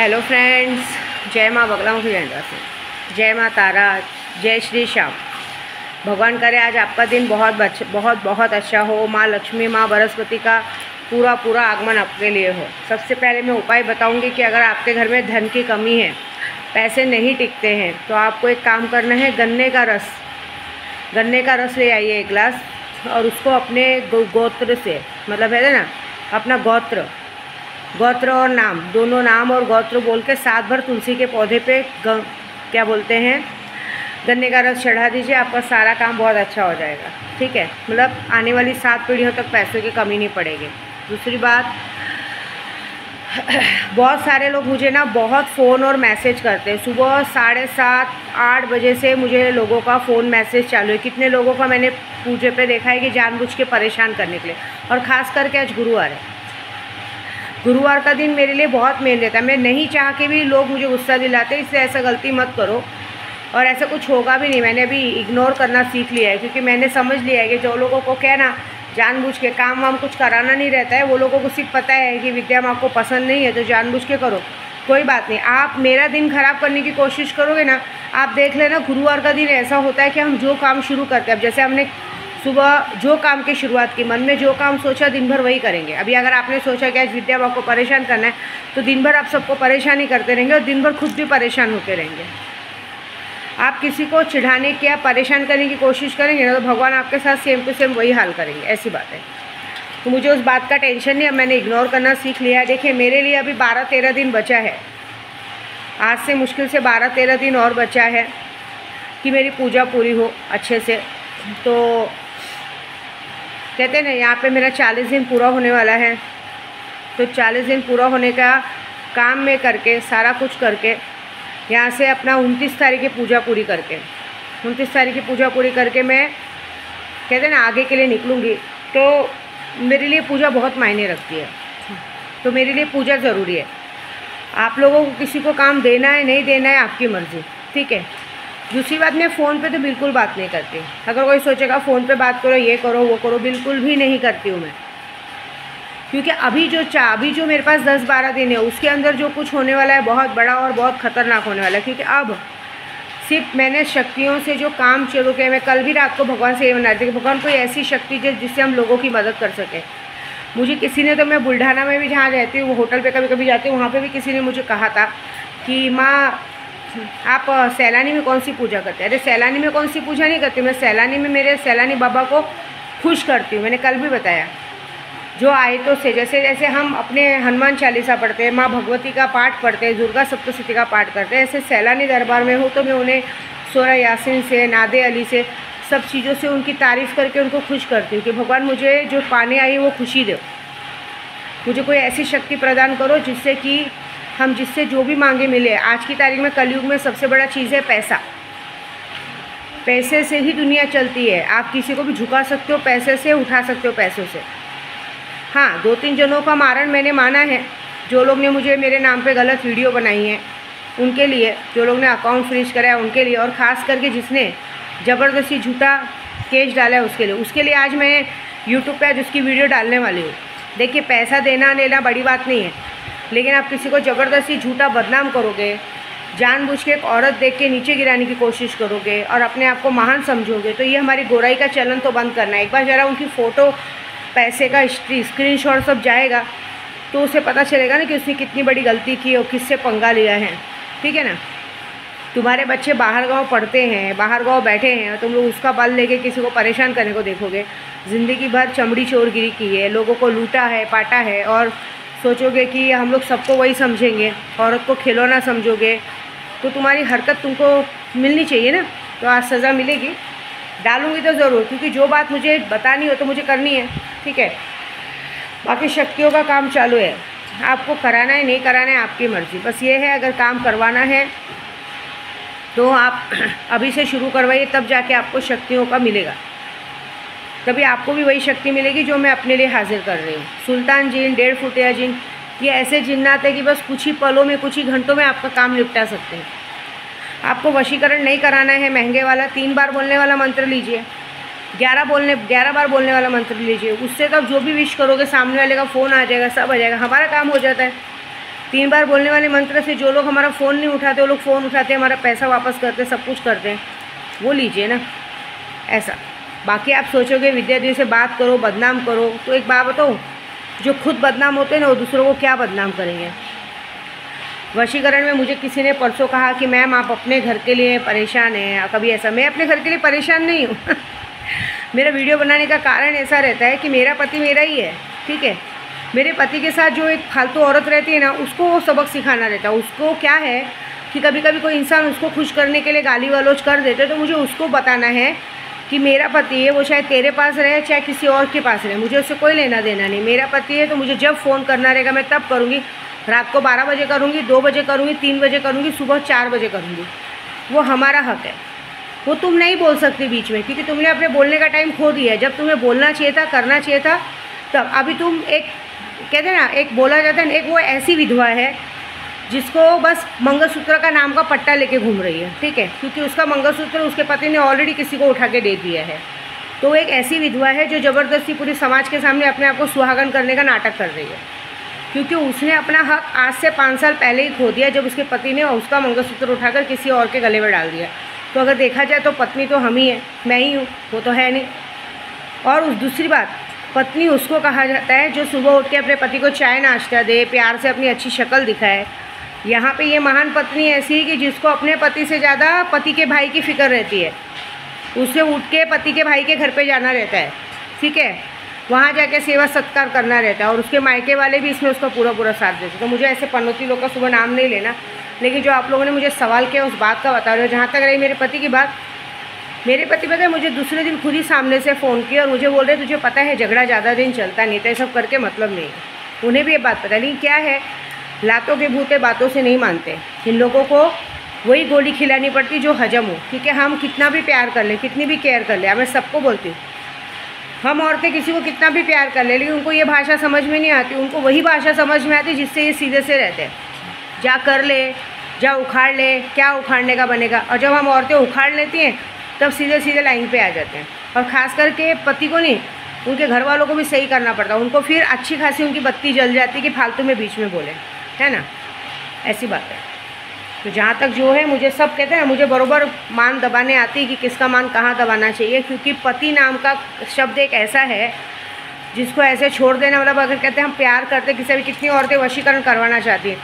Hello friends, जय माँ बगलामुखी वेंद्रा से, जय माँ तारा, जय श्री श्याम। भगवान करे आज आपका दिन बहुत अच्छा हो। माँ लक्ष्मी, माँ बृहस्पति का पूरा आगमन आपके लिए हो। सबसे पहले मैं उपाय बताऊंगी कि अगर आपके घर में धन की कमी है, पैसे नहीं टिकते हैं, तो आपको एक काम करना है। गन्ने का रस ले आइए 1 गिलास, और उसको अपने गोत्र से, मतलब है ना, अपना गोत्र और नाम, दोनों नाम और गोत्र बोल के 7 भर तुलसी के पौधे पे क्या बोलते हैं, गन्ने का रस चढ़ा दीजिए। आपका सारा काम बहुत अच्छा हो जाएगा। ठीक है, मतलब आने वाली 7 पीढ़ियों तक पैसों की कमी नहीं पड़ेगी। दूसरी बात, बहुत सारे लोग मुझे ना बहुत फ़ोन और मैसेज करते हैं। सुबह 7:30-8 बजे से मुझे लोगों का फ़ोन मैसेज चालू है। कितने लोगों का मैंने पूजे पे देखा है कि जानबूझ के परेशान करने के लिए। और ख़ास करके आज गुरुवार है। गुरुवार का दिन मेरे लिए बहुत मेल रहता है। मैं नहीं चाह के भी लोग मुझे गुस्सा दिलाते, इसलिए ऐसा गलती मत करो। और ऐसा कुछ होगा भी नहीं। मैंने अभी इग्नोर करना सीख लिया है, क्योंकि मैंने समझ लिया है कि जो लोगों को क्या ना जानबूझ के काम वाम कुछ कराना नहीं रहता है, वो लोगों को सिर्फ पता है कि विद्या माँ को पसंद नहीं है तो जानबूझ के करो। कोई बात नहीं, आप मेरा दिन ख़राब करने की कोशिश करोगे ना, आप देख लेना गुरुवार का दिन ऐसा होता है कि हम जो काम शुरू करते हैं, अब जैसे हमने सुबह जो काम की शुरुआत की, मन में जो काम सोचा दिन भर वही करेंगे। अभी अगर आपने सोचा कि आज विद्या माँ को परेशान करना है, तो दिन भर आप सबको परेशान ही करते रहेंगे और दिन भर खुद भी परेशान होते रहेंगे। आप किसी को चिढ़ाने की या परेशान करने की कोशिश करेंगे ना, तो भगवान आपके साथ सेम टू सेम वही हाल करेंगे। ऐसी बात है। तो मुझे उस बात का टेंशन नहीं, अब मैंने इग्नोर करना सीख लिया है। देखिए, मेरे लिए अभी 12-13 दिन बचा है। आज से मुश्किल से 12-13 दिन और बचा है कि मेरी पूजा पूरी हो अच्छे से। तो कहते हैं ना, यहाँ पे मेरा 40 दिन पूरा होने वाला है। तो 40 दिन पूरा होने का काम में करके, सारा कुछ करके, यहाँ से अपना 29 तारीख की पूजा पूरी करके, 29 तारीख की पूजा पूरी करके मैं, कहते हैं ना, आगे के लिए निकलूँगी। तो मेरे लिए पूजा बहुत मायने रखती है। तो मेरे लिए पूजा ज़रूरी है। आप लोगों को किसी को काम देना है नहीं देना है, आपकी मर्ज़ी। ठीक है। दूसरी बात, मैं फ़ोन पे तो बिल्कुल बात नहीं करती। अगर कोई सोचेगा फ़ोन पे बात करो, ये करो वो करो, बिल्कुल भी नहीं करती हूँ मैं। क्योंकि अभी जो मेरे पास 10-12 दिन है, उसके अंदर जो कुछ होने वाला है बहुत बड़ा और बहुत ख़तरनाक होने वाला है। क्योंकि अब सिर्फ मैंने शक्तियों से जो काम शुरू किया, मैं कल भी रात को भगवान से ये मना रही थी कि भगवान कोई ऐसी शक्ति जिससे हम लोगों की मदद कर सके। मुझे किसी ने, तो मैं बुल्ढाना में भी जहाँ रहती हूँ, वो होटल पे कभी कभी जाती हूँ, वहाँ पे भी किसी ने मुझे कहा था कि माँ आप सैलानी में कौन सी पूजा करते हैं। अरे सैलानी में कौन सी पूजा नहीं करती, मैं सैलानी में मेरे सैलानी बाबा को खुश करती हूँ। मैंने कल भी बताया, जो आयतों से, जैसे हम अपने हनुमान चालीसा पढ़ते हैं, माँ भगवती का पाठ पढ़ते हैं, दुर्गा सप्तशती का पाठ करते हैं, ऐसे सैलानी दरबार में हो तो मैं उन्हें सूरह यासीन से, नादे अली से, सब चीज़ों से उनकी तारीफ़ करके उनको खुश करती हूँ कि भगवान मुझे जो पाने आई वो खुशी दो। मुझे कोई ऐसी शक्ति प्रदान करो जिससे कि हम जिससे जो भी मांगे मिले। आज की तारीख में, कलयुग में सबसे बड़ा चीज़ है पैसा। पैसे से ही दुनिया चलती है। आप किसी को भी झुका सकते हो पैसे से, उठा सकते हो पैसों से। हाँ, 2-3 जनों का मारण मैंने माना है, जो लोग ने मुझे मेरे नाम पे गलत वीडियो बनाई है उनके लिए, जो लोग ने अकाउंट फ्रीज कराया उनके लिए, और ख़ास करके जिसने ज़बरदस्ती झूठा केस डाला है उसके लिए आज मैं यूट्यूब पे आज उसकी वीडियो डालने वाली हूँ। देखिए, पैसा देना लेना बड़ी बात नहीं है, लेकिन आप किसी को ज़बरदस्ती झूठा बदनाम करोगे, जानबूझ के एक औरत देख के नीचे गिराने की कोशिश करोगे और अपने आप को महान समझोगे, तो ये हमारी गोराई का चलन तो बंद करना है। एक बार ज़रा उनकी फ़ोटो, पैसे का स्क्रीनशॉट सब जाएगा तो उसे पता चलेगा ना कि उसने कितनी बड़ी गलती की और किससे पंगा लिया है। ठीक है ना। तुम्हारे बच्चे बाहर गाँव पढ़ते हैं, बाहर गाँव बैठे हैं, तुम लोग उसका बल लेके किसी को परेशान करने को देखोगे। ज़िंदगी भर चमड़ी चोरगिरी की है, लोगों को लूटा है, पाटा है, और सोचोगे कि हम लोग सबको वही समझेंगे, औरत को खिलौना समझोगे, तो तुम्हारी हरकत तुमको मिलनी चाहिए ना। तो आज सज़ा मिलेगी, डालूंगी तो ज़रूर, क्योंकि जो बात मुझे बतानी हो तो मुझे करनी है। ठीक है। बाकी शक्तियों का काम चालू है, आपको कराना है नहीं कराना है आपकी मर्ज़ी। बस ये है, अगर काम करवाना है तो आप अभी से शुरू करवाइए, तब जाके आपको शक्तियों का मिलेगा। तभी आपको भी वही शक्ति मिलेगी जो मैं अपने लिए हाजिर कर रही हूँ। सुल्तान जिन, 1.5 फुटिया जिन, ये ऐसे जिन्नात है कि बस कुछ ही पलों में, कुछ ही घंटों में आपका काम निपटा सकते हैं। आपको वशीकरण नहीं कराना है महंगे वाला, 3 बार बोलने वाला मंत्र लीजिए, 11 बार बोलने वाला मंत्र लीजिए। उससे तब जो भी विश करोगे सामने वाले का फ़ोन आ जाएगा, सब आ जाएगा, हमारा काम हो जाता है। 3 बार बोलने वाले मंत्र से जो लोग हमारा फ़ोन नहीं उठाते वो लोग फ़ोन उठाते हैं, हमारा पैसा वापस करते, सब कुछ करते हैं, वो लीजिए ना ऐसा। बाकी आप सोचोगे विद्या देवी से बात करो, बदनाम करो, तो एक बात बताओ, जो खुद बदनाम होते हैं ना वो दूसरों को क्या बदनाम करेंगे। वशीकरण में मुझे किसी ने परसों कहा कि मैम आप अपने घर के लिए परेशान हैं, कभी ऐसा, मैं अपने घर के लिए परेशान नहीं हूँ मेरा वीडियो बनाने का कारण ऐसा रहता है कि मेरा पति मेरा ही है, ठीक है। मेरे पति के साथ जो एक फालतू औरत रहती है ना, उसको वो सबक सिखाना रहता है। उसको क्या है कि कभी कभी कोई इंसान उसको खुश करने के लिए गाली गलौज कर देते, तो मुझे उसको बताना है कि मेरा पति है, वो चाहे तेरे पास रहे चाहे किसी और के पास रहे, मुझे उससे कोई लेना देना नहीं। मेरा पति है तो मुझे जब फ़ोन करना रहेगा मैं तब करूँगी, रात को 12 बजे करूँगी, 2 बजे करूँगी, 3 बजे करूँगी, सुबह 4 बजे करूँगी, वो हमारा हक है। वो तुम नहीं बोल सकते बीच में, क्योंकि तुमने अपने बोलने का टाइम खो दिया है। जब तुम्हें बोलना चाहिए था, करना चाहिए था, तब। अभी तुम एक कहते हैं ना, एक बोला जाता है, एक वो ऐसी विधवा है जिसको बस मंगलसूत्र का नाम का पट्टा लेके घूम रही है, ठीक है, क्योंकि उसका मंगलसूत्र उसके पति ने ऑलरेडी किसी को उठा के दे दिया है। तो वो एक ऐसी विधवा है जो ज़बरदस्ती पूरे समाज के सामने अपने आप को सुहागन करने का नाटक कर रही है, क्योंकि उसने अपना हक आज से 5 साल पहले ही खो दिया, जब उसके पति ने उसका मंगलसूत्र उठाकर किसी और के गले में डाल दिया। तो अगर देखा जाए तो पत्नी तो हम ही है, मैं ही हूँ, वो तो है नहीं। और उस दूसरी बात, पत्नी उसको कहा जाता है जो सुबह उठ के अपने पति को चाय नाश्ता दे, प्यार से अपनी अच्छी शक्ल दिखाए। यहाँ पे ये महान पत्नी ऐसी है कि जिसको अपने पति से ज़्यादा पति के भाई की फ़िक्र रहती है। उसे उठ के पति के भाई के घर पे जाना रहता है, ठीक है, वहाँ जाके सेवा सत्कार करना रहता है, और उसके मायके वाले भी इसमें उसका पूरा साथ देते। तो मुझे ऐसे पनौती लोग का सुबह नाम नहीं लेना, लेकिन जो आप लोगों ने मुझे सवाल किया उस बात का बता रहे हो। जहाँ तक रही मेरे पति की बात, मेरे पति पता है मुझे दूसरे दिन खुद ही सामने से फ़ोन किया और मुझे बोल रहे तुझे पता है झगड़ा ज़्यादा दिन चलता नहीं, तो ये सब करके मतलब नहीं। उन्हें भी ये बात पता नहीं क्या है, लातों के भूते बातों से नहीं मानते। इन लोगों को वही गोली खिलानी पड़ती जो हजम हो, क्योंकि हम कितना भी प्यार कर लें, कितनी भी केयर कर ले, मैं सबको बोलती हूँ, हम औरतें किसी को कितना भी प्यार कर ले, लेकिन उनको ये भाषा समझ में नहीं आती। उनको वही भाषा समझ में आती जिससे ये सीधे से रहते हैं, जा कर ले, जा उखाड़ ले, क्या उखाड़ने का बनेगा। और जब हम औरतें उखाड़ लेती हैं तब सीधे सीधे लाइन पे आ जाते हैं। और ख़ास करके पति को नहीं, उनके घर वालों को भी सही करना पड़ता है। उनको फिर अच्छी खासी उनकी बत्ती जल जाती कि फालतू में बीच में बोले, है ना, ऐसी बात है। तो जहाँ तक जो है, मुझे सब कहते हैं, मुझे बरोबर मान दबाने आती है कि किसका मान कहाँ दबाना चाहिए, क्योंकि पति नाम का शब्द एक ऐसा है जिसको ऐसे छोड़ देना, मतलब अगर कहते हैं हम प्यार करते किसी भी, कितनी औरतें वशीकरण करवाना चाहती हैं।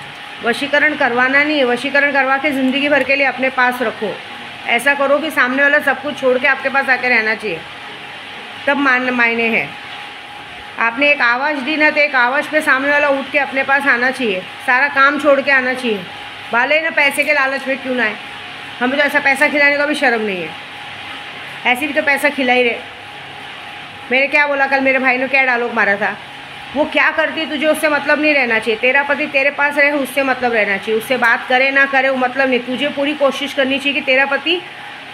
वशीकरण करवाना नहीं है, वशीकरण करवा के ज़िंदगी भर के लिए अपने पास रखो। ऐसा करो कि सामने वाला सब कुछ छोड़ के आपके पास आके रहना चाहिए, तब मायने हैं। आपने एक आवाज़ दी ना, तो एक आवाज़ पे सामने वाला उठ के अपने पास आना चाहिए, सारा काम छोड़ के आना चाहिए, भले ना पैसे के लालच में क्यों ना है। हमें तो ऐसा पैसा खिलाने का भी शर्म नहीं है, ऐसे भी तो पैसा खिला ही रहे। मैंने क्या बोला, कल मेरे भाई ने क्या डायलॉग मारा था, वो क्या करती तुझे उससे मतलब नहीं रहना चाहिए। तेरा पति तेरे पास रहे उससे मतलब रहना चाहिए, उससे बात करे ना करे वो मतलब नहीं। तुझे पूरी कोशिश करनी चाहिए कि तेरा पति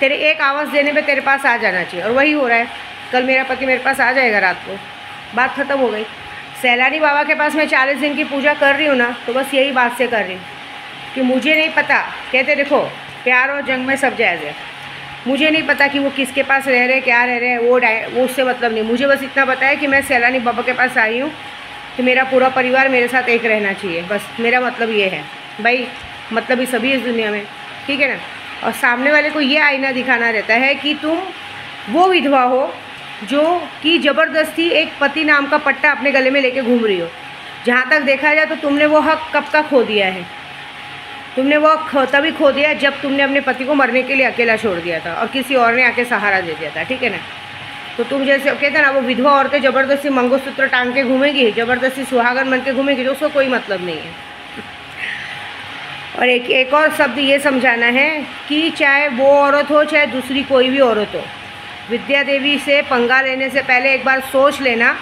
तेरे एक आवाज़ देने पे तेरे पास आ जाना चाहिए, और वही हो रहा है। कल मेरा पति मेरे पास आ जाएगा रात को, बात ख़त्म हो गई। सैलानी बाबा के पास मैं 40 दिन की पूजा कर रही हूँ ना, तो बस यही बात से कर रही हूँ कि मुझे नहीं पता, कहते देखो प्यार और जंग में सब जायज़ है, मुझे नहीं पता कि वो किसके पास रह रहे, क्या रह रहे हैं, वो उससे मतलब नहीं। मुझे बस इतना पता है कि मैं सैलानी बाबा के पास आई हूँ कि मेरा पूरा परिवार मेरे साथ एक रहना चाहिए, बस मेरा मतलब ये है भाई। मतलब ही सभी इस दुनिया में, ठीक है ना। और सामने वाले को ये आईना दिखाना रहता है कि तुम वो विधवा हो जो कि ज़बरदस्ती एक पति नाम का पट्टा अपने गले में लेके घूम रही हो। जहाँ तक देखा जाए तो तुमने वो हक कब का खो दिया है। तुमने वो तभी खो दिया जब तुमने अपने पति को मरने के लिए अकेला छोड़ दिया था और किसी और ने आके सहारा दे दिया था, ठीक है ना। तो तुम जैसे कहते हैं ना, वो विधवा औरतें ज़बरदस्ती मंगलसूत्र टांग के घूमेगी, ज़बरदस्ती सुहागन बन के घूमेगी, तो उसको कोई मतलब नहीं है। और एक और शब्द ये समझाना है कि चाहे वो औरत हो चाहे दूसरी कोई भी औरत हो, विद्या देवी से पंगा लेने से पहले एक बार सोच लेना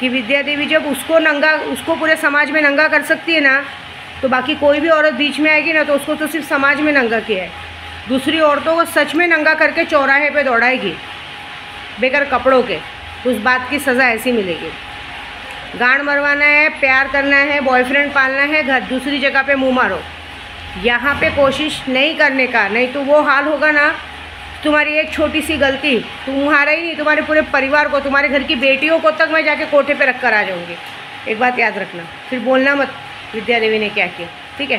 कि विद्या देवी जब उसको पूरे समाज में नंगा कर सकती है ना, तो बाकी कोई भी औरत बीच में आएगी ना, तो उसको तो सिर्फ समाज में नंगा किया है, दूसरी औरतों को सच में नंगा करके चौराहे पे दौड़ाएगी बेकार कपड़ों के। उस बात की सज़ा ऐसी मिलेगी। गांड मरवाना है, प्यार करना है, बॉयफ्रेंड पालना है, घर दूसरी जगह पे मुंह मारो। यहाँ पे कोशिश नहीं करने का, नहीं तो वो हाल होगा ना, तुम्हारी एक छोटी सी गलती तुम्हारा ही नहीं, तुम्हारे पूरे परिवार को, तुम्हारे घर की बेटियों को तक मैं जाके कोठे पे रख कर आ जाऊँगी। एक बात याद रखना, फिर बोलना मत विद्या देवी ने क्या किया। ठीक है।